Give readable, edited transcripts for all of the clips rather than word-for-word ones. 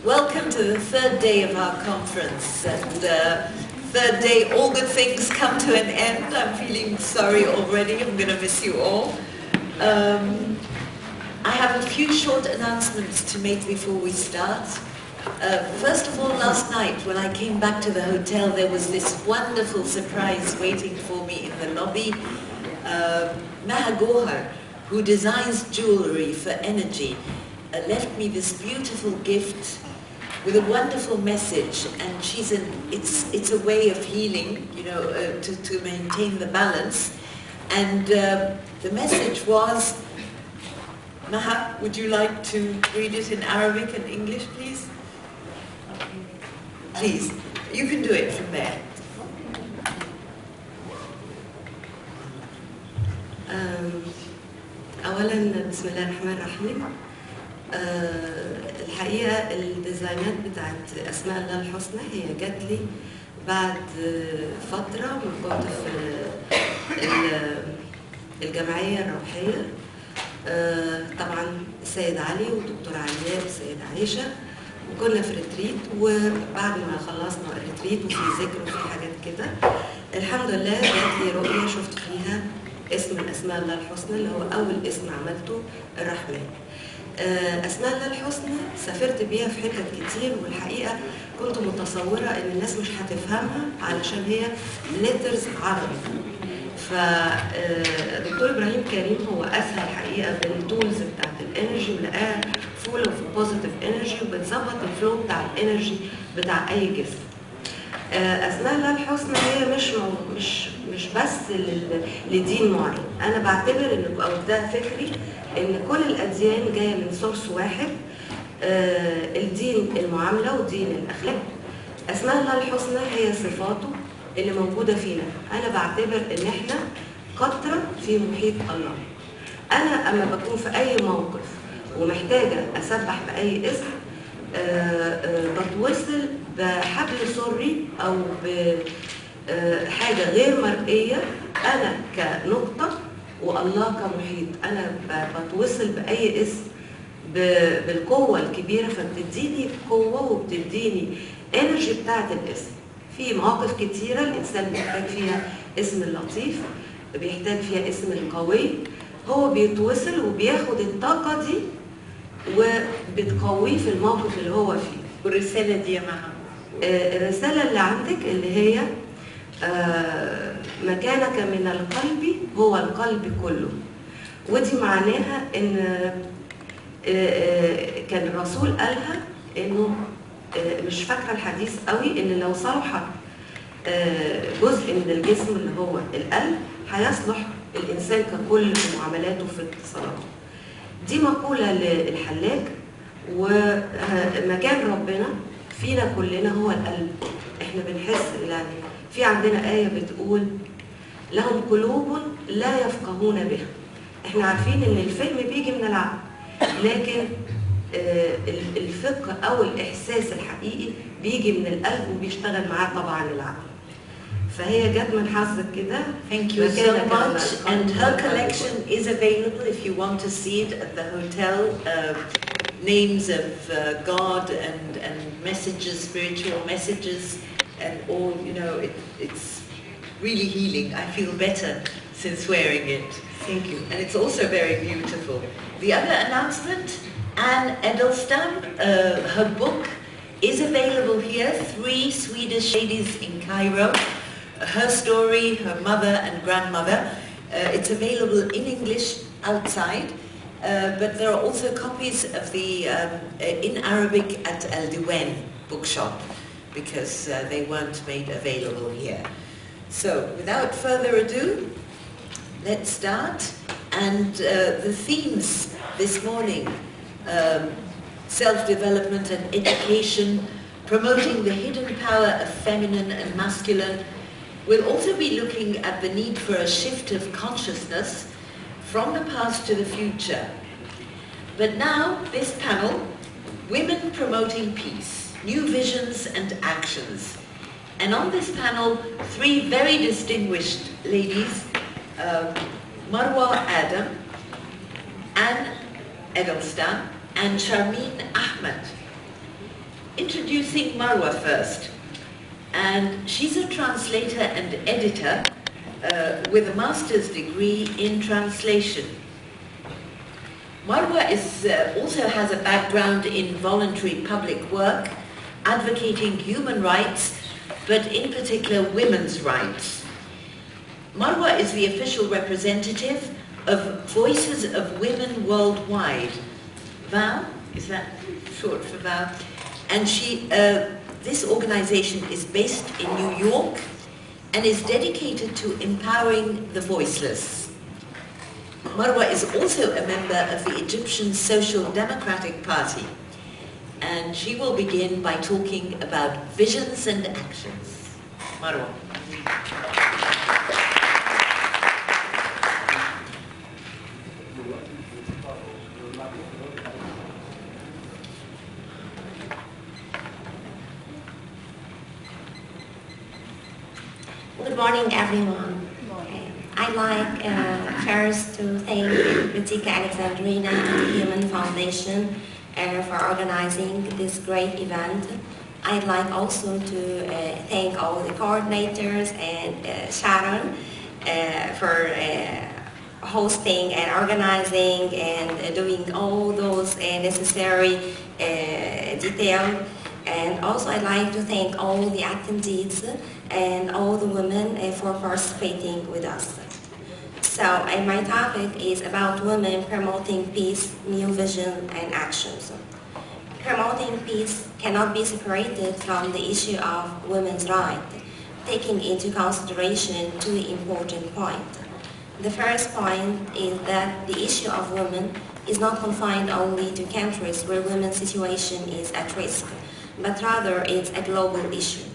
Welcome to the third day of our conference. And third day, all good things come to an end. I'm feeling sorry already. I'm going to miss you all. I have a few short announcements to make before we start. First of all, last night when I came back to the hotel, there was this wonderful surprise waiting for me in the lobby. Maha Gohar, who designs jewelry for energy, left me this beautiful gift with a wonderful message, and it's a way of healing, you know, to maintain the balance. And the message was, Maha, would you like to read it in Arabic and English, please? Please, you can do it from there. أولاً بسم الله الرحمن الرحيم. الحقيقة الديزاينات بتاعت أسماء الله الحسنى هي جات لي بعد فترة ما كنت في الجمعية الروحية. طبعاً السيد علي ودكتور علياء والسيد عائشة، وكنا في ريتريت، وبعد ما خلصنا الريتريت وفي ذكر وفي حاجات كده الحمد لله جات لي رؤية شفت فيها اسم من أسماء الله الحسنى اللي هو أول اسم عملته الرحمن. أسماء الله الحسنى سافرت بيها في حتت كتير، والحقيقة كنت متصورة إن الناس مش هتفهمها علشان هي ليترز عربي. فدكتور إبراهيم كريم هو أسهل حقيقة بالتولز بتاعت الانرجي، ولقاها فول اوف بوزيتيف انرجي وبتظبط الفلو بتاع الانرجي بتاع أي جسم. أسماء الله الحسنى هي مش بس لدين معين. أنا بعتبر إن أو ده فكري إن كل الأديان جاية من سورس واحد، الدين المعاملة ودين الأخلاق. أسماء الله الحسنى هي صفاته اللي موجودة فينا. أنا بعتبر إن إحنا قطرة في محيط الله. أنا أما بكون في أي موقف ومحتاجة أسبح بأي اسم، بتوصل بحبل سري أو بحاجة غير مرئية، أنا كنقطة والله كمحيط. أنا بتوصل بأي اسم بالقوة الكبيرة، فبتديني قوة وبتديني انرجي بتاعت الاسم. في مواقف كتيرة الإنسان بيحتاج فيها اسم اللطيف، بيحتاج فيها اسم القوي، هو بيتوصل وبياخد الطاقة دي وبتقويه في الموقف اللي هو فيه. والرسالة دي يا مها؟ الرسالة اللي عندك اللي هي مكانك من القلب هو القلب كله، ودي معناها ان كان الرسول قالها انه مش فاكرة الحديث قوي، ان لو صلح جزء من الجسم اللي هو القلب هيصلح الانسان ككل في معاملاته في اتصالاته. دي مقولة للحلاج، ومكان ربنا فينا كلنا هو القلب. احنا بنحس يعني في عندنا آية بتقول لهم قلوب لا يفقهون بها. احنا عارفين ان الفهم بيجي من العقل، لكن الفقه او الاحساس الحقيقي بيجي من القلب وبيشتغل معاه طبعا العقل. فهي جت من حظك كده. Thank you so much. And her collection is available if you want to see it at the hotel. Names of God and messages, spiritual messages, and all, you know, it's really healing. I feel better since wearing it. Thank you. And it's also very beautiful. The other announcement, Anne Edelstam, her book is available here, 3 Swedish ladies in Cairo. Her story, her mother and grandmother. It's available in English outside, but there are also copies of the in Arabic at Al Diwan bookshop, because they weren't made available here. So without further ado, let's start. And the themes this morning, self-development and education, promoting the hidden power of feminine and masculine. We'll also be looking at the need for a shift of consciousness from the past to the future. But now, this panel, Women Promoting Peace, New Visions and Actions. And on this panel, 3 very distinguished ladies, Marwa Adam, Anne Edelstam, and Sharmeen Ahmed. introducing Marwa first. And she's a translator and editor with a master's degree in translation. Marwa also has a background in voluntary public work, advocating human rights, but in particular women's rights. Marwa is the official representative of Voices of Women Worldwide. VOW, is that short for VOW? And this organization is based in New York and is dedicated to empowering the voiceless. Marwa is also a member of the Egyptian Social Democratic Party, and she will begin by talking about visions and actions. Marwa. Good morning, everyone. I'd like first to thank Ritika Alexandrina and the Human Foundation for organizing this great event. I'd like also to thank all the coordinators and Sharon for hosting and organizing and doing all those necessary details. And also I'd like to thank all the attendees and all the women for participating with us. So my topic is about women promoting peace, new vision and actions. Promoting peace cannot be separated from the issue of women's rights, taking into consideration two important points. The first point is that the issue of women is not confined only to countries where women's situation is at risk, but rather it's a global issue.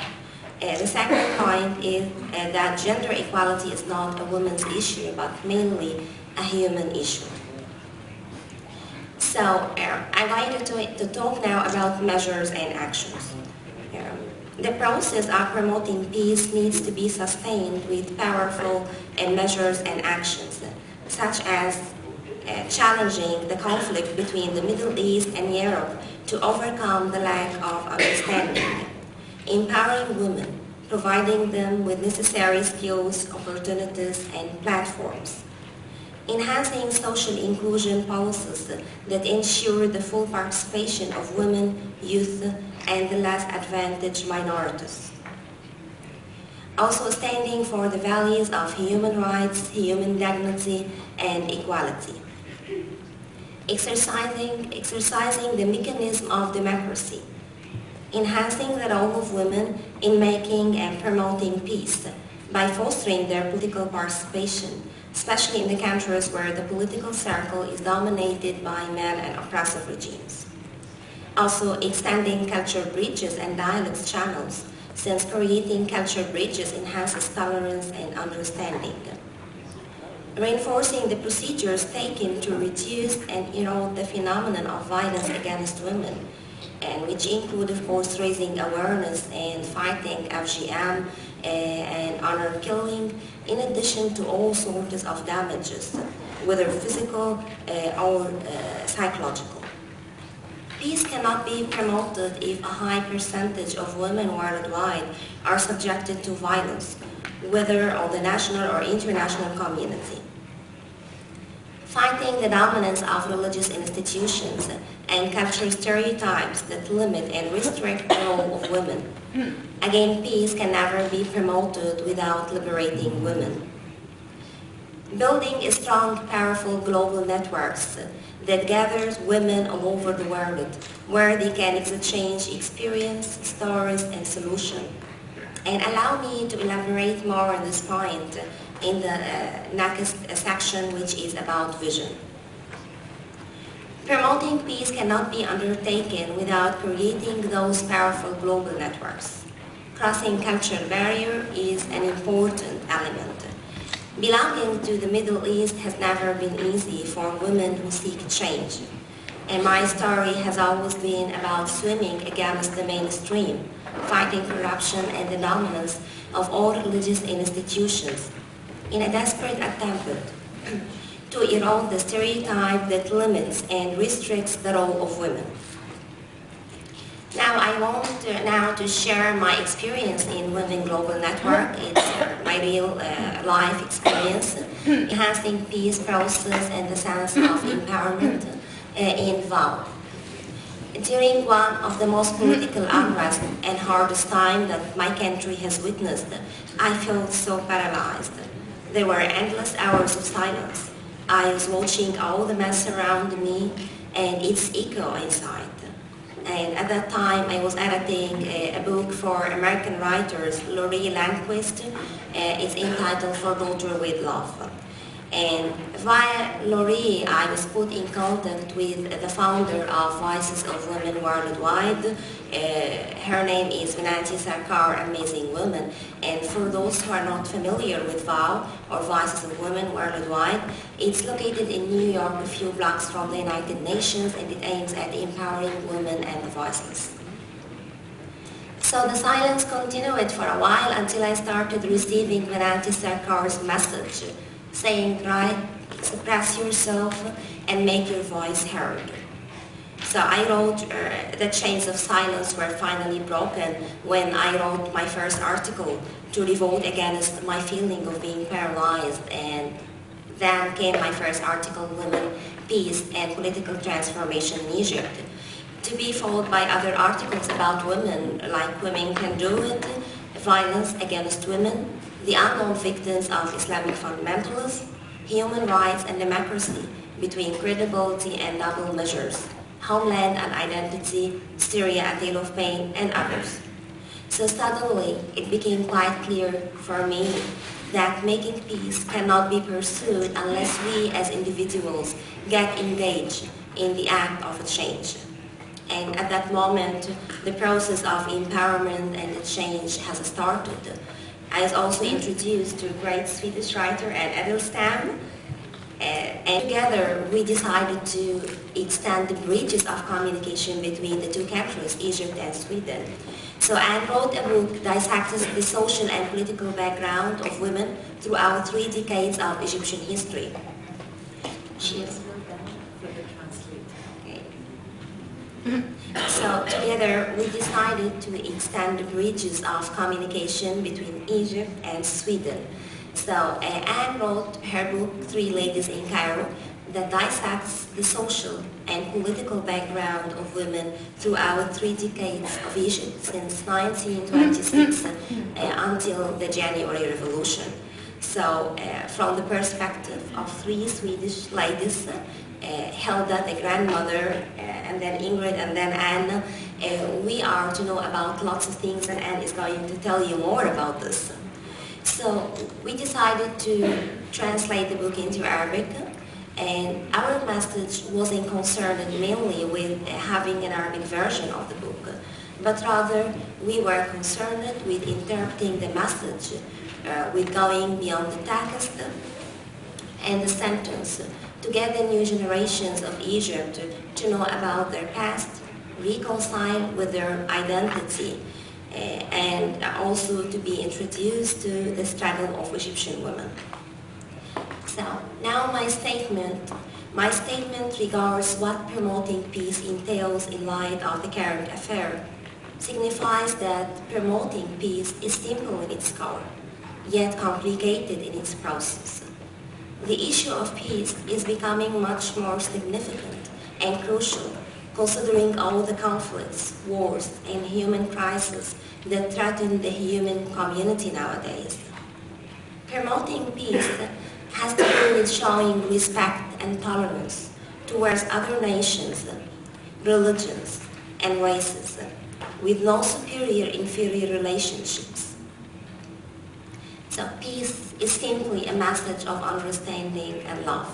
The second point is that gender equality is not a women's issue, but mainly a human issue. So I'd like to talk now about measures and actions. The process of promoting peace needs to be sustained with powerful measures and actions, such as challenging the conflict between the Middle East and Europe to overcome the lack of understanding, empowering women, providing them with necessary skills, opportunities, and platforms, enhancing social inclusion policies that ensure the full participation of women, youth, and the less advantaged minorities. Also standing for the values of human rights, human dignity, and equality. Exercising the mechanism of democracy, enhancing the role of women in making and promoting peace by fostering their political participation, especially in the countries where the political circle is dominated by male and oppressive regimes. Also extending culture bridges and dialogues channels, since creating culture bridges enhances tolerance and understanding. Reinforcing the procedures taken to reduce and erode the phenomenon of violence against women, and which include, of course, raising awareness and fighting FGM and honor killing, in addition to all sorts of damages, whether physical or psychological. Peace cannot be promoted if a high percentage of women worldwide are subjected to violence, whether on the national or international community. Fighting the dominance of religious institutions and cultural stereotypes that limit and restrict the role of women. Again, peace can never be promoted without liberating women. Building strong, powerful global networks that gathers women all over the world, where they can exchange experience, stories, and solutions. And allow me to elaborate more on this point in the next section, which is about vision. Promoting peace cannot be undertaken without creating those powerful global networks. Crossing cultural barrier is an important element. Belonging to the Middle East has never been easy for women who seek change. And my story has always been about swimming against the mainstream, fighting corruption and the dominance of all religious institutions, in a desperate attempt to erode the stereotype that limits and restricts the role of women. Now I I want now to share my experience in Women Global Network. It's my real life experience, enhancing peace process and the sense of empowerment in VOW. During one of the most political unrest and hardest time that my country has witnessed, I felt so paralyzed. There were endless hours of silence. I was watching all the mess around me and its echo inside. And at that time, I was editing a book for American writers, Laurie Landquist. It's entitled For Daughter with Love. And via Laurie, I was put in contact with the founder of Voices of Women Worldwide. Her name is Vinanti Sarkar, Amazing Women. And for those who are not familiar with VOW, or Voices of Women Worldwide, it's located in New York, a few blocks from the United Nations, and it aims at empowering women and the voiceless. So the silence continued for a while until I started receiving Vinanti Sarkar's message, saying, right, express yourself and make your voice heard. So I wrote, the chains of silence were finally broken when I wrote my first article to revolt against my feeling of being paralyzed, and then came my first article, Women, Peace and Political Transformation in Egypt, to be followed by other articles about women, like Women Can Do It, Violence Against Women, the unknown victims of Islamic fundamentalism, human rights and democracy between credibility and double measures, homeland and identity, Syria, a tale of pain, and others. So suddenly, it became quite clear for me that making peace cannot be pursued unless we as individuals get engaged in the act of a change. And at that moment, the process of empowerment and the change has started. I was also introduced to a great Swedish writer, Edel Stam, and together we decided to extend the bridges of communication between the two countries, Egypt and Sweden. So Anne wrote a book dissecting the social and political background of women throughout 3 decades of Egyptian history. Cheers. So together we decided to extend the bridges of communication between Egypt and Sweden. So Anne wrote her book, 3 Ladies in Cairo, that dissects the social and political background of women throughout 3 decades of Egypt, since 1926 until the January Revolution. So from the perspective of 3 Swedish ladies, Hilda, the grandmother, and then Ingrid, and then Anne, we are to know about lots of things, and Anne is going to tell you more about this. So we decided to translate the book into Arabic, and our message wasn't concerned mainly with having an Arabic version of the book, but rather we were concerned with interpreting the message, with going beyond the text and the sentence, to get the new generations of Egypt to know about their past, reconcile with their identity, and also to be introduced to the struggle of Egyptian women. So now my statement regards what promoting peace entails in light of the current affair signifies that promoting peace is simple in its core, yet complicated in its process. The issue of peace is becoming much more significant and crucial, considering all the conflicts, wars, and human crises that threaten the human community nowadays. Promoting peace has to do with showing respect and tolerance towards other nations, religions, and races, with no superior-inferior relationships. So peace is simply a message of understanding and love.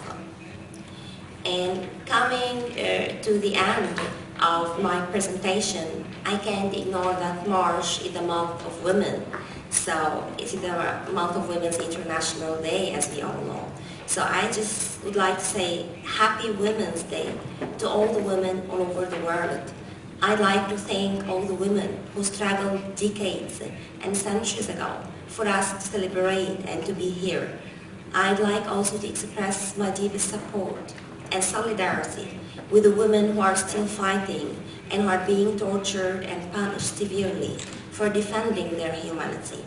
And coming to the end of my presentation, I can't ignore that March is the month of women. So it's the month of Women's International Day, as we all know. So I just would like to say Happy Women's Day to all the women all over the world. I'd like to thank all the women who struggled decades and centuries ago for us to celebrate and to be here. I'd like also to express my deepest support and solidarity with the women who are still fighting and who are being tortured and punished severely for defending their humanity.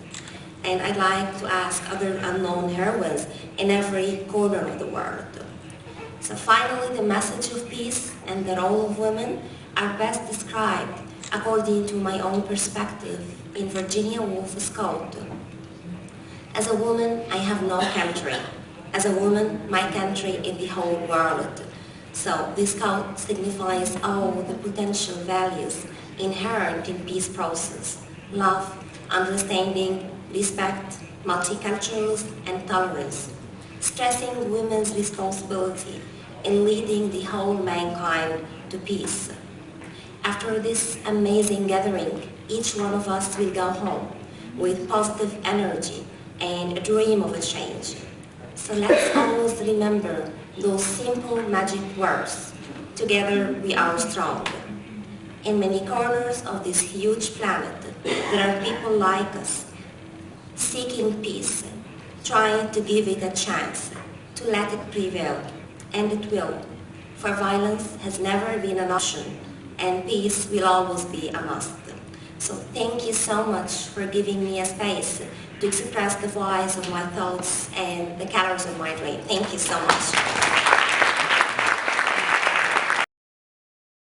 And I'd like to ask other unknown heroines in every corner of the world. So finally, the message of peace and the role of women are best described according to my own perspective in Virginia Woolf's quote. As a woman, I have no country. As a woman, my country is the whole world. So this quote signifies all the potential values inherent in peace process: love, understanding, respect, multiculturalism, and tolerance, stressing women's responsibility in leading the whole mankind to peace. After this amazing gathering, each one of us will go home with positive energy and a dream of a change. So let's always remember those simple magic words: together we are strong. In many corners of this huge planet, there are people like us, seeking peace, trying to give it a chance, to let it prevail, and it will. For violence has never been an option, and peace will always be a must. So thank you so much for giving me a space to express the voice of my thoughts and the colors of my dream. Thank you so much.